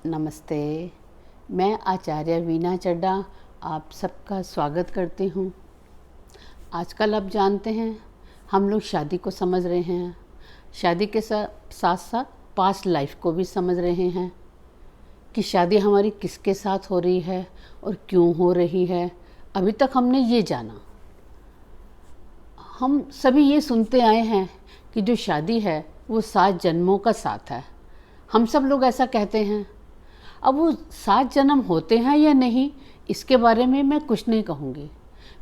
नमस्ते। मैं आचार्य वीना चड्डा आप सबका स्वागत करती हूँ। आजकल आप जानते हैं हम लोग शादी को समझ रहे हैं, शादी के साथ साथ पास्ट लाइफ को भी समझ रहे हैं कि शादी हमारी किसके साथ हो रही है और क्यों हो रही है। अभी तक हमने ये जाना, हम सभी ये सुनते आए हैं कि जो शादी है वो 7 जन्मों का साथ है। हम सब लोग ऐसा कहते हैं। अब वो 7 जन्म होते हैं या नहीं, इसके बारे में मैं कुछ नहीं कहूँगी।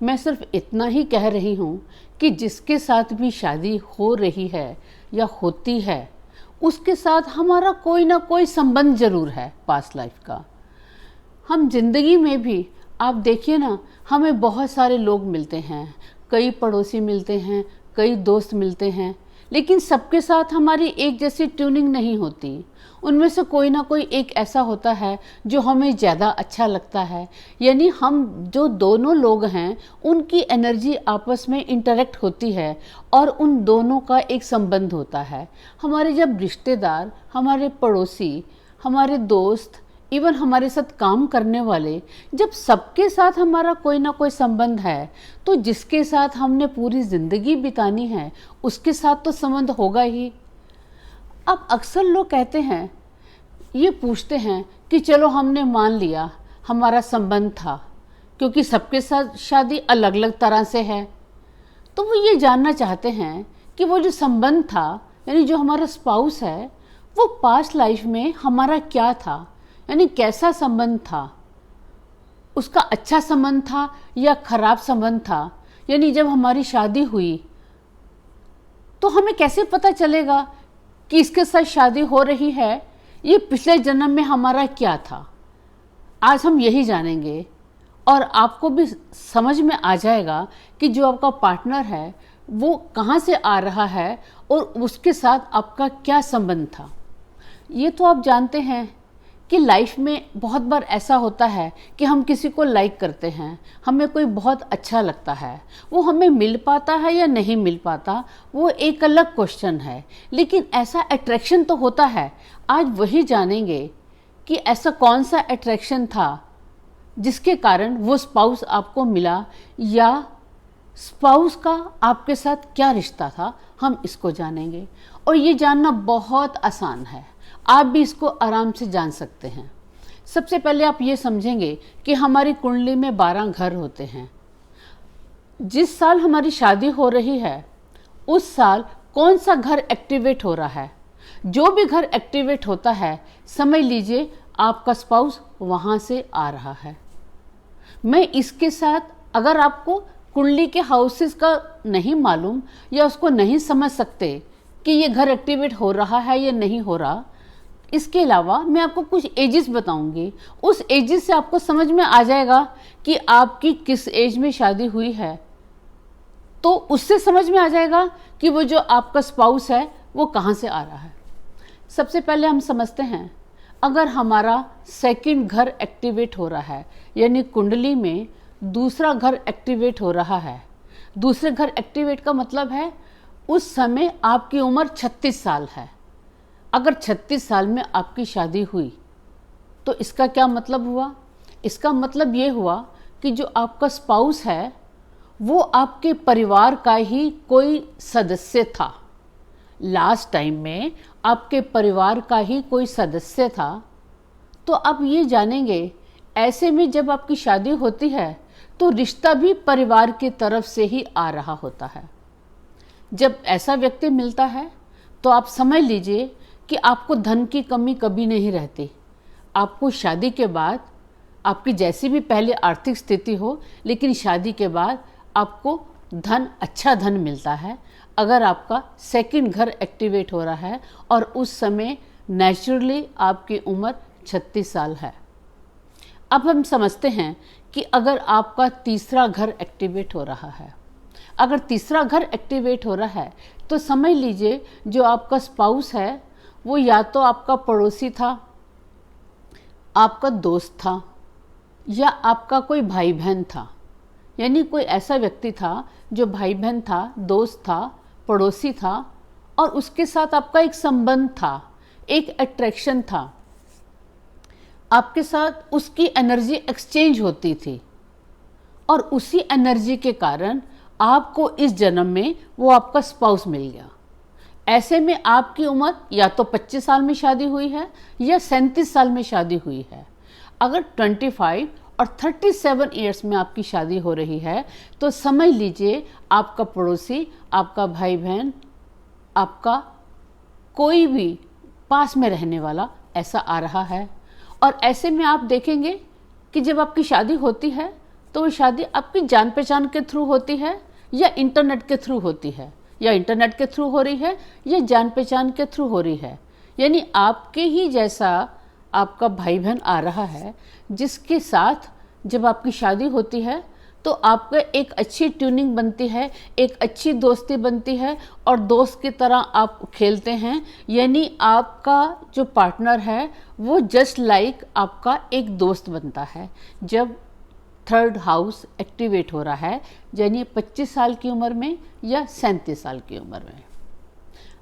मैं सिर्फ इतना ही कह रही हूँ कि जिसके साथ भी शादी हो रही है या होती है उसके साथ हमारा कोई ना कोई संबंध ज़रूर है पास्ट लाइफ का। हम जिंदगी में भी आप देखिए ना, हमें बहुत सारे लोग मिलते हैं, कई पड़ोसी मिलते हैं, कई दोस्त मिलते हैं, लेकिन सबके साथ हमारी एक जैसी ट्यूनिंग नहीं होती। उनमें से कोई ना कोई एक ऐसा होता है जो हमें ज़्यादा अच्छा लगता है, यानी हम जो दोनों लोग हैं उनकी एनर्जी आपस में इंटरेक्ट होती है और उन दोनों का एक संबंध होता है। हमारे जब रिश्तेदार, हमारे पड़ोसी, हमारे दोस्त, इवन हमारे साथ काम करने वाले, जब सबके साथ हमारा कोई ना कोई संबंध है तो जिसके साथ हमने पूरी ज़िंदगी बितानी है उसके साथ तो संबंध होगा ही। अब अक्सर लोग कहते हैं, ये पूछते हैं कि चलो हमने मान लिया हमारा संबंध था, क्योंकि सबके साथ शादी अलग अलग तरह से है, तो वो ये जानना चाहते हैं कि वो जो संबंध था, यानी जो हमारा स्पाउस है, वो पास्ट लाइफ में हमारा क्या था, यानी कैसा संबंध था। उसका अच्छा संबंध था या खराब संबंध था। यानी जब हमारी शादी हुई तो हमें कैसे पता चलेगा कि इसके साथ शादी हो रही है, ये पिछले जन्म में हमारा क्या था। आज हम यही जानेंगे और आपको भी समझ में आ जाएगा कि जो आपका पार्टनर है वो कहाँ से आ रहा है और उसके साथ आपका क्या संबंध था। ये तो आप जानते हैं कि लाइफ में बहुत बार ऐसा होता है कि हम किसी को लाइक करते हैं, हमें कोई बहुत अच्छा लगता है, वो हमें मिल पाता है या नहीं मिल पाता वो एक अलग क्वेश्चन है, लेकिन ऐसा अट्रैक्शन तो होता है। आज वही जानेंगे कि ऐसा कौन सा अट्रैक्शन था जिसके कारण वो स्पाउस आपको मिला, या स्पाउस का आपके साथ क्या रिश्ता था, हम इसको जानेंगे। और ये जानना बहुत आसान है, आप भी इसको आराम से जान सकते हैं। सबसे पहले आप ये समझेंगे कि हमारी कुंडली में 12 घर होते हैं। जिस साल हमारी शादी हो रही है उस साल कौन सा घर एक्टिवेट हो रहा है, जो भी घर एक्टिवेट होता है समझ लीजिए आपका स्पाउस वहाँ से आ रहा है। मैं इसके साथ, अगर आपको कुंडली के हाउसेस का नहीं मालूम या उसको नहीं समझ सकते कि ये घर एक्टिवेट हो रहा है या नहीं हो रहा, इसके अलावा मैं आपको कुछ एजेस बताऊंगी। उस एजेस से आपको समझ में आ जाएगा कि आपकी किस एज में शादी हुई है, तो उससे समझ में आ जाएगा कि वो जो आपका स्पाउस है वो कहाँ से आ रहा है। सबसे पहले हम समझते हैं, अगर हमारा सेकंड घर एक्टिवेट हो रहा है, यानी कुंडली में दूसरा घर एक्टिवेट हो रहा है। दूसरे घर एक्टिवेट का मतलब है उस समय आपकी उम्र 36 साल है। अगर 36 साल में आपकी शादी हुई तो इसका क्या मतलब हुआ? इसका मतलब ये हुआ कि जो आपका स्पाउस है वो आपके परिवार का ही कोई सदस्य था। लास्ट टाइम में आपके परिवार का ही कोई सदस्य था। तो आप ये जानेंगे, ऐसे में जब आपकी शादी होती है तो रिश्ता भी परिवार की तरफ से ही आ रहा होता है। जब ऐसा व्यक्ति मिलता है तो आप समझ लीजिए कि आपको धन की कमी कभी नहीं रहती। आपको शादी के बाद, आपकी जैसी भी पहले आर्थिक स्थिति हो, लेकिन शादी के बाद आपको धन, अच्छा धन मिलता है अगर आपका सेकंड घर एक्टिवेट हो रहा है और उस समय नेचुरली आपकी उम्र 36 साल है। अब हम समझते हैं कि अगर आपका तीसरा घर एक्टिवेट हो रहा है, अगर तीसरा घर एक्टिवेट हो रहा है तो समझ लीजिए जो आपका स्पाउस है वो या तो आपका पड़ोसी था, आपका दोस्त था, या आपका कोई भाई बहन था। यानी कोई ऐसा व्यक्ति था जो भाई बहन था, दोस्त था, पड़ोसी था और उसके साथ आपका एक संबंध था, एक अट्रैक्शन था। आपके साथ उसकी एनर्जी एक्सचेंज होती थी और उसी एनर्जी के कारण आपको इस जन्म में वो आपका स्पाउस मिल गया। ऐसे में आपकी उम्र या तो 25 साल में शादी हुई है या 37 साल में शादी हुई है। अगर 25 और 37 ईयर्स में आपकी शादी हो रही है तो समझ लीजिए आपका पड़ोसी, आपका भाई बहन, आपका कोई भी पास में रहने वाला ऐसा आ रहा है। और ऐसे में आप देखेंगे कि जब आपकी शादी होती है तो वो शादी आपकी जान पहचान के थ्रू होती है या इंटरनेट के थ्रू होती है, या इंटरनेट के थ्रू हो रही है या जान पहचान के थ्रू हो रही है। यानी आपके ही जैसा आपका भाई बहन आ रहा है जिसके साथ जब आपकी शादी होती है तो आपका एक अच्छी ट्यूनिंग बनती है, एक अच्छी दोस्ती बनती है और दोस्त की तरह आप खेलते हैं। यानी आपका जो पार्टनर है वो जस्ट लाइक आपका एक दोस्त बनता है। जब थर्ड हाउस एक्टिवेट हो रहा है यानी 25 साल की उम्र में या 37 साल की उम्र में।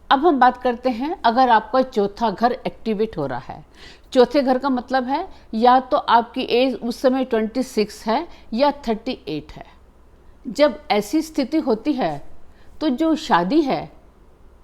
अब हम बात करते हैं अगर आपका चौथा घर एक्टिवेट हो रहा है। चौथे घर का मतलब है या तो आपकी एज उस समय 26 है या 38 है। जब ऐसी स्थिति होती है तो जो शादी है,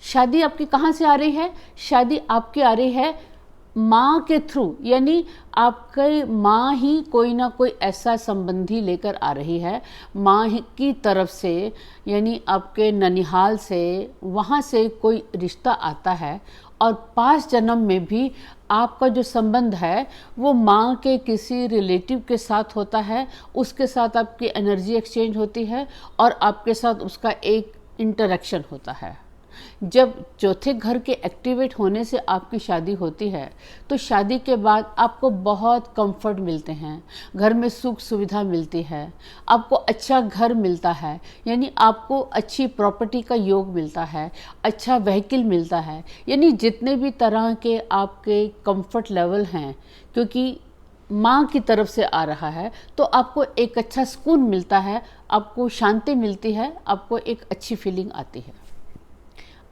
शादी आपकी कहाँ से आ रही है? शादी आपकी आ रही है माँ के थ्रू, यानी आपके माँ ही कोई ना कोई ऐसा संबंधी लेकर आ रही है माँ की तरफ से, यानी आपके ननिहाल से, वहाँ से कोई रिश्ता आता है। और पास्ट जन्म में भी आपका जो संबंध है वो माँ के किसी रिलेटिव के साथ होता है, उसके साथ आपकी एनर्जी एक्सचेंज होती है और आपके साथ उसका एक इंटरेक्शन होता है। जब चौथे घर के एक्टिवेट होने से आपकी शादी होती है तो शादी के बाद आपको बहुत कंफर्ट मिलते हैं, घर में सुख सुविधा मिलती है, आपको अच्छा घर मिलता है, यानी आपको अच्छी प्रॉपर्टी का योग मिलता है, अच्छा व्हीकल मिलता है, यानी जितने भी तरह के आपके कंफर्ट लेवल हैं, क्योंकि माँ की तरफ से आ रहा है तो आपको एक अच्छा सुकून मिलता है, आपको शांति मिलती है, आपको एक अच्छी फीलिंग आती है।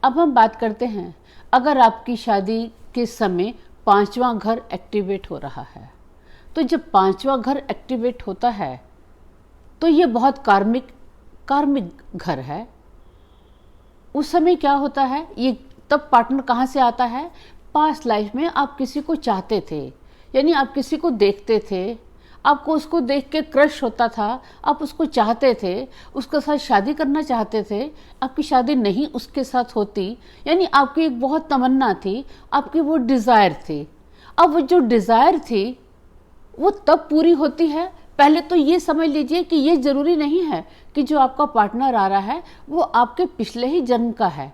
अब हम बात करते हैं अगर आपकी शादी के समय पांचवा घर एक्टिवेट हो रहा है। तो जब पांचवा घर एक्टिवेट होता है तो ये बहुत कार्मिक घर है। उस समय क्या होता है, ये तब पार्टनर कहाँ से आता है? पास्ट लाइफ में आप किसी को चाहते थे, यानी आप किसी को देखते थे, आपको उसको देख के क्रश होता था, आप उसको चाहते थे, उसके साथ शादी करना चाहते थे, आपकी शादी नहीं उसके साथ होती, यानी आपकी एक बहुत तमन्ना थी, आपकी वो डिज़ायर थी। अब वो जो डिज़ायर थी वो तब पूरी होती है। पहले तो ये समझ लीजिए कि ये ज़रूरी नहीं है कि जो आपका पार्टनर आ रहा है वो आपके पिछले ही जन्म का है,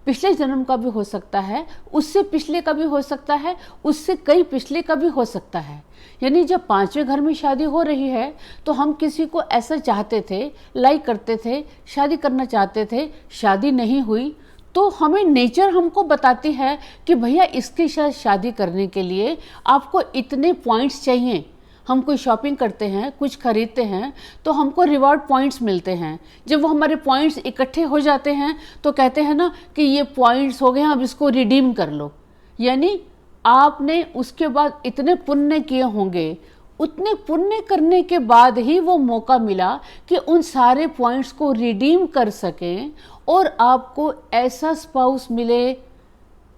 पिछले जन्म का भी हो सकता है, उससे पिछले का भी हो सकता है, उससे कई पिछले का भी हो सकता है। यानी जब पांचवें घर में शादी हो रही है तो हम किसी को ऐसा चाहते थे, लाइक करते थे, शादी करना चाहते थे, शादी नहीं हुई तो हमें नेचर हमको बताती है कि भैया इसके साथ शादी करने के लिए आपको इतने पॉइंट्स चाहिए। हम कोई शॉपिंग करते हैं, कुछ खरीदते हैं तो हमको रिवॉर्ड पॉइंट्स मिलते हैं। जब वो हमारे पॉइंट्स इकट्ठे हो जाते हैं तो कहते हैं ना कि ये पॉइंट्स हो गए, अब इसको रिडीम कर लो। यानी आपने उसके बाद इतने पुण्य किए होंगे, उतने पुण्य करने के बाद ही वो मौका मिला कि उन सारे पॉइंट्स को रिडीम कर सकें और आपको ऐसा स्पाउस मिले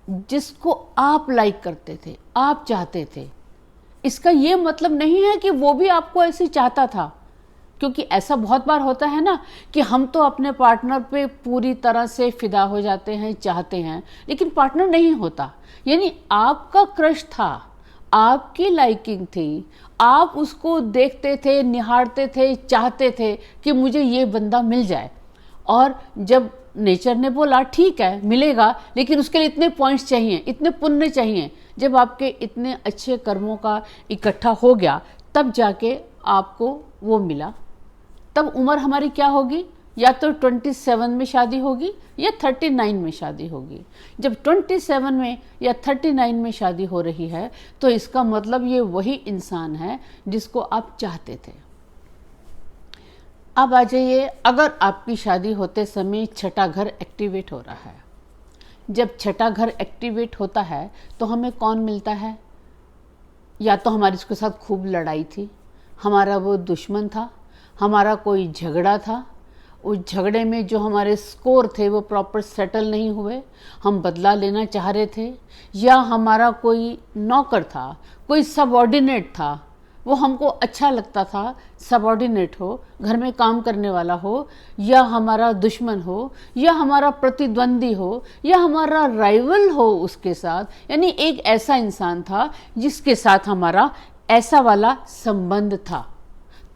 जिसको आप लाइक करते थे, आप चाहते थे। इसका ये मतलब नहीं है कि वो भी आपको ऐसे चाहता था, क्योंकि ऐसा बहुत बार होता है ना कि हम तो अपने पार्टनर पे पूरी तरह से फिदा हो जाते हैं, चाहते हैं, लेकिन पार्टनर नहीं होता। यानी आपका क्रश था, आपकी लाइकिंग थी, आप उसको देखते थे, निहारते थे, चाहते थे कि मुझे ये बंदा मिल जाए। और जब नेचर ने बोला ठीक है मिलेगा, लेकिन उसके लिए इतने पॉइंट्स चाहिए, इतने पुण्य चाहिए, जब आपके इतने अच्छे कर्मों का इकट्ठा हो गया तब जाके आपको वो मिला। तब उम्र हमारी क्या होगी? या तो 27 में शादी होगी या 39 में शादी होगी। जब 27 में या 39 में शादी हो रही है तो इसका मतलब ये वही इंसान है जिसको आप चाहते थे। अब आ जाइए, अगर आपकी शादी होते समय छठा घर एक्टिवेट हो रहा है। जब छठा घर एक्टिवेट होता है तो हमें कौन मिलता है? या तो हमारी उसके साथ खूब लड़ाई थी, हमारा वो दुश्मन था, हमारा कोई झगड़ा था, उस झगड़े में जो हमारे स्कोर थे वो प्रॉपर सेटल नहीं हुए, हम बदला लेना चाह रहे थे, या हमारा कोई नौकर था, कोई सबऑर्डिनेट था, वो हमको अच्छा लगता था, सबऑर्डिनेट हो, घर में काम करने वाला हो, या हमारा दुश्मन हो, या हमारा प्रतिद्वंदी हो, या हमारा राइवल हो उसके साथ, यानी एक ऐसा इंसान था जिसके साथ हमारा ऐसा वाला संबंध था।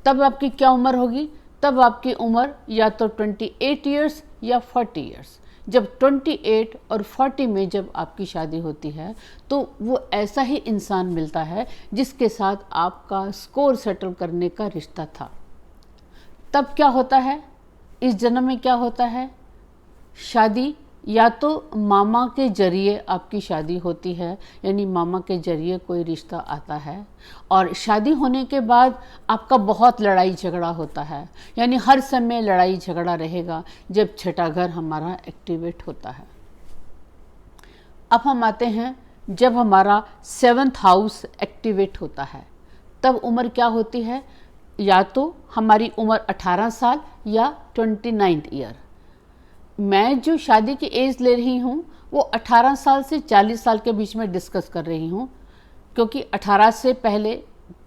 तब आपकी क्या उम्र होगी? तब आपकी उम्र या तो 28 ईयर्स या 40 ईयर्स। जब 28 और 40 में जब आपकी शादी होती है तो वो ऐसा ही इंसान मिलता है जिसके साथ आपका स्कोर सेटल करने का रिश्ता था। तब क्या होता है, इस जन्म में क्या होता है, शादी या तो मामा के जरिए आपकी शादी होती है, यानी मामा के जरिए कोई रिश्ता आता है, और शादी होने के बाद आपका बहुत लड़ाई झगड़ा होता है, यानी हर समय लड़ाई झगड़ा रहेगा जब छठा घर हमारा एक्टिवेट होता है। अब हम आते हैं जब हमारा 7th हाउस एक्टिवेट होता है, तब उम्र क्या होती है, या तो हमारी उम्र 18 साल या 29 ईयर। मैं जो शादी की एज ले रही हूँ वो 18 साल से 40 साल के बीच में डिस्कस कर रही हूँ, क्योंकि 18 से पहले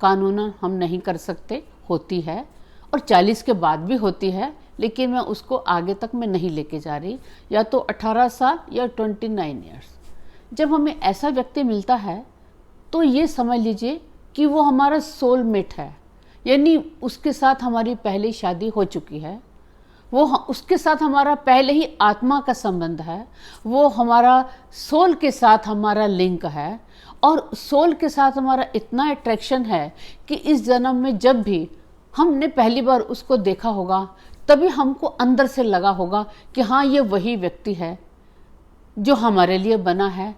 कानूनन हम नहीं कर सकते, होती है, और 40 के बाद भी होती है, लेकिन मैं उसको आगे तक मैं नहीं लेके जा रही। या तो 18 साल या 29 ईयर्स। जब हमें ऐसा व्यक्ति मिलता है तो ये समझ लीजिए कि वो हमारा सोलमेट है, यानी उसके साथ हमारी पहले शादी हो चुकी है, वो उसके साथ हमारा पहले ही आत्मा का संबंध है, वो हमारा सोल के साथ हमारा लिंक है, और सोल के साथ हमारा इतना अट्रैक्शन है कि इस जन्म में जब भी हमने पहली बार उसको देखा होगा तभी हमको अंदर से लगा होगा कि हाँ, ये वही व्यक्ति है जो हमारे लिए बना है,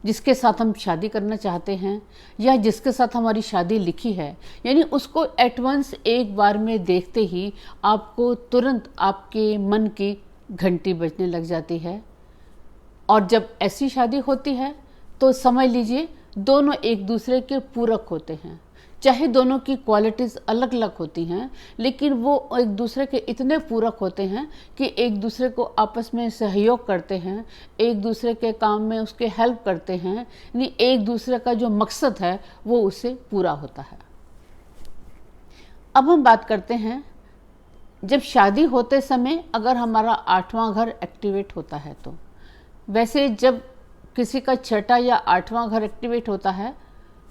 जिसके साथ हम शादी करना चाहते हैं, या जिसके साथ हमारी शादी लिखी है। यानी उसको एट वंस एक बार में देखते ही आपको तुरंत आपके मन की घंटी बजने लग जाती है। और जब ऐसी शादी होती है तो समझ लीजिए दोनों एक दूसरे के पूरक होते हैं, चाहे दोनों की क्वालिटीज़ अलग अलग होती हैं, लेकिन वो एक दूसरे के इतने पूरक होते हैं कि एक दूसरे को आपस में सहयोग करते हैं, एक दूसरे के काम में उसके हेल्प करते हैं, यानी एक दूसरे का जो मकसद है वो उससे पूरा होता है। अब हम बात करते हैं जब शादी होते समय अगर हमारा 8वां घर एक्टिवेट होता है तो। वैसे जब किसी का 6ठा या 8वां घर एक्टिवेट होता है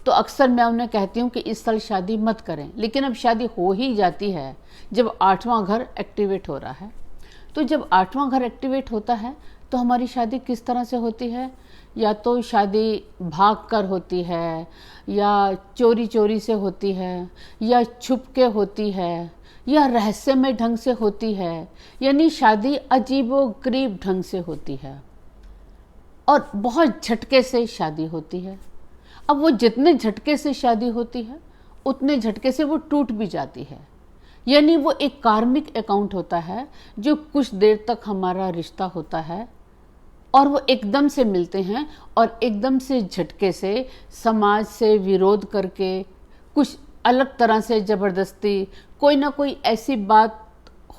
तो अक्सर मैं उन्हें कहती हूँ कि इस साल शादी मत करें, लेकिन अब शादी हो ही जाती है जब 8वां घर एक्टिवेट हो रहा है। तो जब 8वां घर एक्टिवेट होता है तो हमारी शादी किस तरह से होती है, या तो शादी भाग कर होती है, या चोरी चोरी से होती है, या छुप के होती है, या रहस्यमय ढंग से होती है, यानी शादी अजीबोगरीब ढंग से होती है, और बहुत झटके से शादी होती है। अब वो जितने झटके से शादी होती है उतने झटके से वो टूट भी जाती है, यानी वो एक कार्मिक अकाउंट होता है जो कुछ देर तक हमारा रिश्ता होता है और वो एकदम से मिलते हैं और एकदम से झटके से समाज से विरोध करके कुछ अलग तरह से ज़बरदस्ती कोई ना कोई ऐसी बात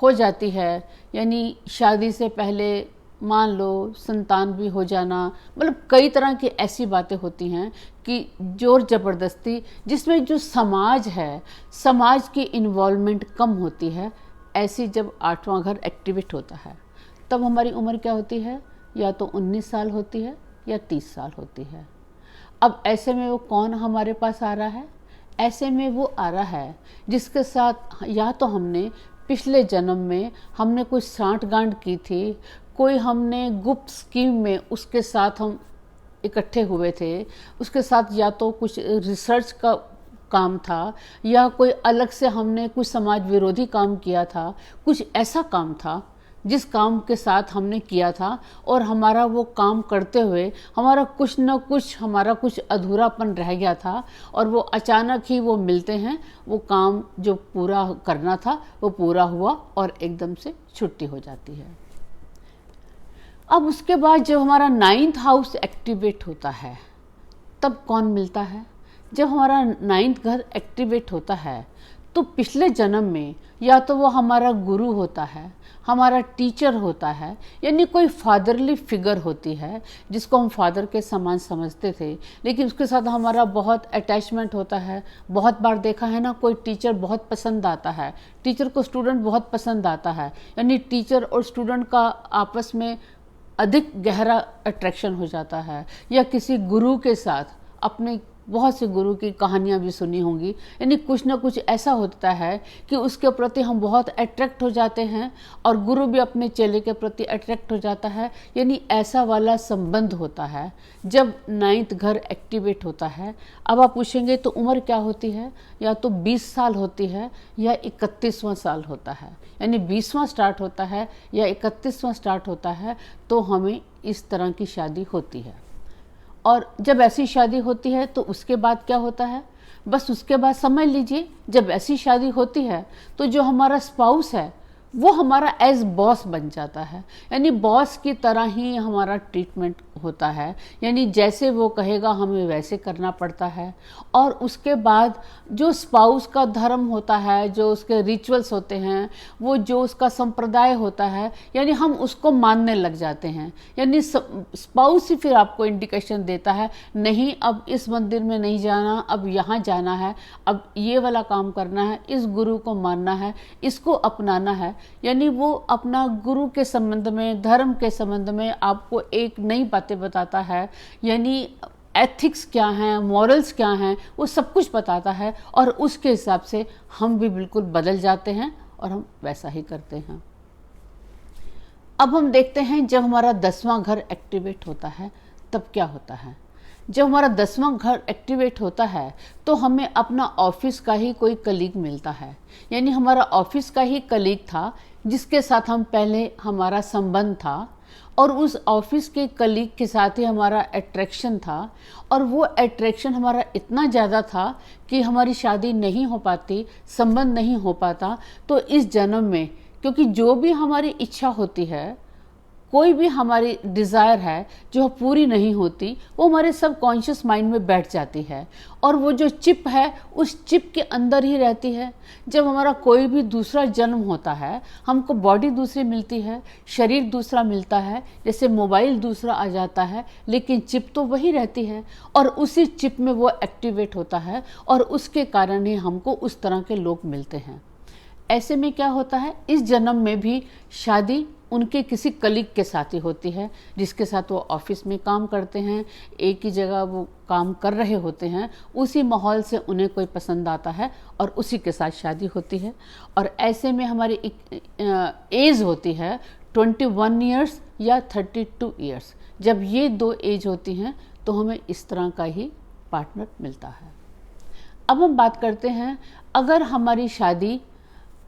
हो जाती है, यानी शादी से पहले मान लो संतान भी हो जाना, मतलब कई तरह की ऐसी बातें होती हैं कि जोर ज़बरदस्ती जिसमें जो समाज है, समाज की इन्वॉल्वमेंट कम होती है। ऐसी जब 8वां घर एक्टिवेट होता है तब हमारी उम्र क्या होती है, या तो 19 साल होती है या 30 साल होती है। अब ऐसे में वो कौन हमारे पास आ रहा है, ऐसे में वो आ रहा है जिसके साथ या तो हमने पिछले जन्म में हमने कुछ सांठ-गांठ की थी, कोई हमने गुप्त स्कीम में उसके साथ हम इकट्ठे हुए थे, उसके साथ या तो कुछ रिसर्च का काम था, या कोई अलग से हमने कुछ समाज विरोधी काम किया था, कुछ ऐसा काम था जिस काम के साथ हमने किया था और हमारा वो काम करते हुए हमारा कुछ न कुछ हमारा कुछ अधूरापन रह गया था, और वो अचानक ही वो मिलते हैं, वो काम जो पूरा करना था वो पूरा हुआ और एकदम से छुट्टी हो जाती है। अब उसके बाद जब हमारा 9th हाउस एक्टिवेट होता है तब कौन मिलता है, जब हमारा नाइन्थ घर एक्टिवेट होता है तो पिछले जन्म में या तो वो हमारा गुरु होता है, हमारा टीचर होता है, यानी कोई फादरली फिगर होती है जिसको हम फादर के समान समझते थे, लेकिन उसके साथ हमारा बहुत अटैचमेंट होता है। बहुत बार देखा है ना, कोई टीचर बहुत पसंद आता है, टीचर को स्टूडेंट बहुत पसंद आता है, यानी टीचर और स्टूडेंट का आपस में अधिक गहरा अट्रैक्शन हो जाता है। या किसी गुरु के साथ, अपने बहुत से गुरु की कहानियाँ भी सुनी होंगी, यानी कुछ ना कुछ ऐसा होता है कि उसके प्रति हम बहुत अट्रैक्ट हो जाते हैं और गुरु भी अपने चेले के प्रति अट्रैक्ट हो जाता है, यानी ऐसा वाला संबंध होता है जब नाइन्थ घर एक्टिवेट होता है। अब आप पूछेंगे तो उम्र क्या होती है, या तो 20 साल होती है या 31वां साल होता है, यानी 20वां स्टार्ट होता है या 31वां स्टार्ट होता है, तो हमें इस तरह की शादी होती है। और जब ऐसी शादी होती है तो उसके बाद क्या होता है, बस उसके बाद समझ लीजिए, जब ऐसी शादी होती है तो जो हमारा स्पाउस है वो हमारा एज बॉस बन जाता है, यानी बॉस की तरह ही हमारा ट्रीटमेंट होता है, यानी जैसे वो कहेगा हमें वैसे करना पड़ता है। और उसके बाद जो स्पाउस का धर्म होता है, जो उसके रिचुअल्स होते हैं, वो जो उसका संप्रदाय होता है, यानी हम उसको मानने लग जाते हैं। यानी स्पाउस ही फिर आपको इंडिकेशन देता है, नहीं अब इस मंदिर में नहीं जाना, अब यहाँ जाना है, अब ये वाला काम करना है, इस गुरु को मानना है, इसको अपनाना है। यानी वो अपना गुरु के संबंध में, धर्म के संबंध में आपको एक नई बातें बताता है, यानी एथिक्स क्या हैं, मॉरल्स क्या हैं, वो सब कुछ बताता है। और उसके हिसाब से हम भी बिल्कुल बदल जाते हैं और हम वैसा ही करते हैं। अब हम देखते हैं जब हमारा 10वां घर एक्टिवेट होता है तब क्या होता है। जब हमारा 10वां घर एक्टिवेट होता है तो हमें अपना ऑफिस का ही कोई कलीग मिलता है, यानी हमारा ऑफिस का ही कलीग था जिसके साथ हम पहले हमारा संबंध था, और उस ऑफिस के कलीग के साथ ही हमारा अट्रैक्शन था। और वो अट्रैक्शन हमारा इतना ज़्यादा था कि हमारी शादी नहीं हो पाती, संबंध नहीं हो पाता। तो इस जन्म में, क्योंकि जो भी हमारी इच्छा होती है, कोई भी हमारी डिज़ायर है जो पूरी नहीं होती, वो हमारे सबकॉन्शियस माइंड में बैठ जाती है और वो जो चिप है उस चिप के अंदर ही रहती है। जब हमारा कोई भी दूसरा जन्म होता है, हमको बॉडी दूसरी मिलती है, शरीर दूसरा मिलता है, जैसे मोबाइल दूसरा आ जाता है, लेकिन चिप तो वही रहती है और उसी चिप में वो एक्टिवेट होता है और उसके कारण ही हमको उस तरह के लोग मिलते हैं। ऐसे में क्या होता है, इस जन्म में भी शादी उनके किसी कलीग के साथ ही होती है जिसके साथ वो ऑफिस में काम करते हैं, एक ही जगह वो काम कर रहे होते हैं, उसी माहौल से उन्हें कोई पसंद आता है और उसी के साथ शादी होती है। और ऐसे में हमारी एक एज होती है 21 ईयर्स या 32 ईयर्स। जब ये दो एज होती हैं तो हमें इस तरह का ही पार्टनर मिलता है। अब हम बात करते हैं, अगर हमारी शादी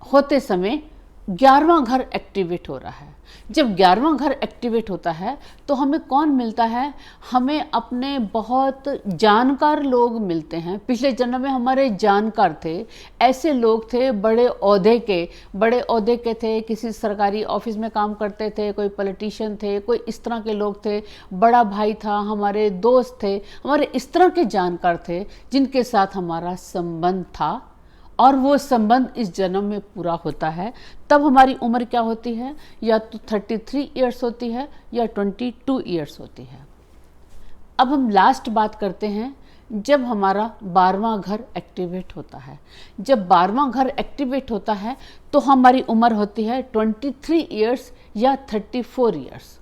होते समय 11वां घर एक्टिवेट हो रहा है। जब 11वां घर एक्टिवेट होता है तो हमें कौन मिलता है, हमें अपने बहुत जानकार लोग मिलते हैं। पिछले जन्म में हमारे जानकार थे, ऐसे लोग थे बड़े ओहदे के थे, किसी सरकारी ऑफिस में काम करते थे, कोई पॉलिटिशियन थे, कोई इस तरह के लोग थे, बड़ा भाई था, हमारे दोस्त थे, हमारे इस तरह के जानकार थे जिनके साथ हमारा संबंध था और वो संबंध इस जन्म में पूरा होता है। तब हमारी उम्र क्या होती है, या तो 33 ईयर्स होती है या 22 ईयर्स होती है। अब हम लास्ट बात करते हैं, जब हमारा 12वां घर एक्टिवेट होता है। जब 12वां घर एक्टिवेट होता है तो हमारी उम्र होती है 23 ईयर्स या 34 ईयर्स।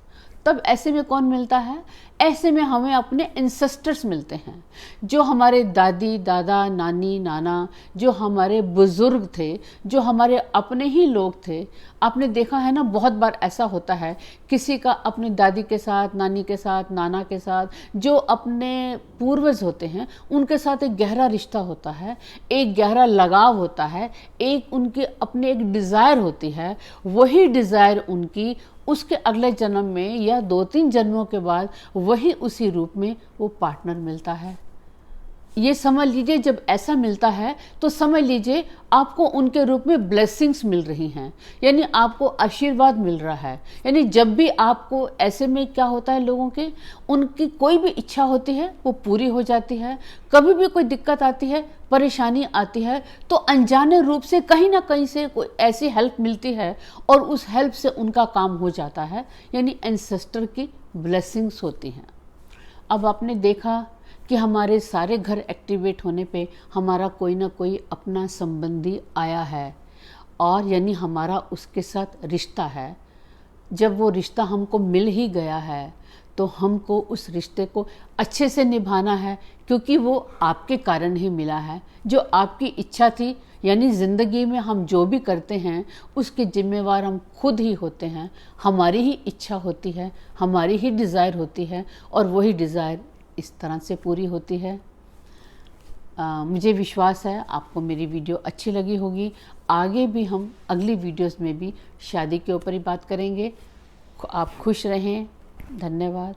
तब ऐसे में कौन मिलता है, ऐसे में हमें अपने एंसेस्टर्स मिलते हैं, जो हमारे दादी दादा नानी नाना, जो हमारे बुजुर्ग थे, जो हमारे अपने ही लोग थे। आपने देखा है ना, बहुत बार ऐसा होता है, किसी का अपनी दादी के साथ, नानी के साथ, नाना के साथ, जो अपने पूर्वज होते हैं उनके साथ एक गहरा रिश्ता होता है, एक गहरा लगाव होता है, एक उनकी अपनी एक डिज़ायर होती है। वही डिज़ायर उनकी उसके अगले जन्म में या 2-3 जन्मों के बाद वही उसी रूप में वो पार्टनर मिलता है। ये समझ लीजिए, जब ऐसा मिलता है तो समझ लीजिए आपको उनके रूप में ब्लेसिंग्स मिल रही हैं, यानी आपको आशीर्वाद मिल रहा है। यानी जब भी आपको ऐसे में क्या होता है, लोगों के उनकी कोई भी इच्छा होती है वो पूरी हो जाती है। कभी भी कोई दिक्कत आती है, परेशानी आती है, तो अनजाने रूप से कहीं ना कहीं से कोई ऐसी हेल्प मिलती है और उस हेल्प से उनका काम हो जाता है, यानी एंसेस्टर की ब्लेसिंग्स होती हैं। अब आपने देखा कि हमारे सारे घर एक्टिवेट होने पे हमारा कोई ना कोई अपना संबंधी आया है, और यानी हमारा उसके साथ रिश्ता है। जब वो रिश्ता हमको मिल ही गया है तो हमको उस रिश्ते को अच्छे से निभाना है, क्योंकि वो आपके कारण ही मिला है। जो आपकी इच्छा थी, यानी ज़िंदगी में हम जो भी करते हैं उसके जिम्मेवार हम खुद ही होते हैं। हमारी ही इच्छा होती है, हमारी ही डिज़ायर होती है, और वही डिज़ायर इस तरह से पूरी होती है। मुझे विश्वास है आपको मेरी वीडियो अच्छी लगी होगी। आगे भी हम अगली वीडियोस में भी शादी के ऊपर ही बात करेंगे। आप खुश रहें। धन्यवाद।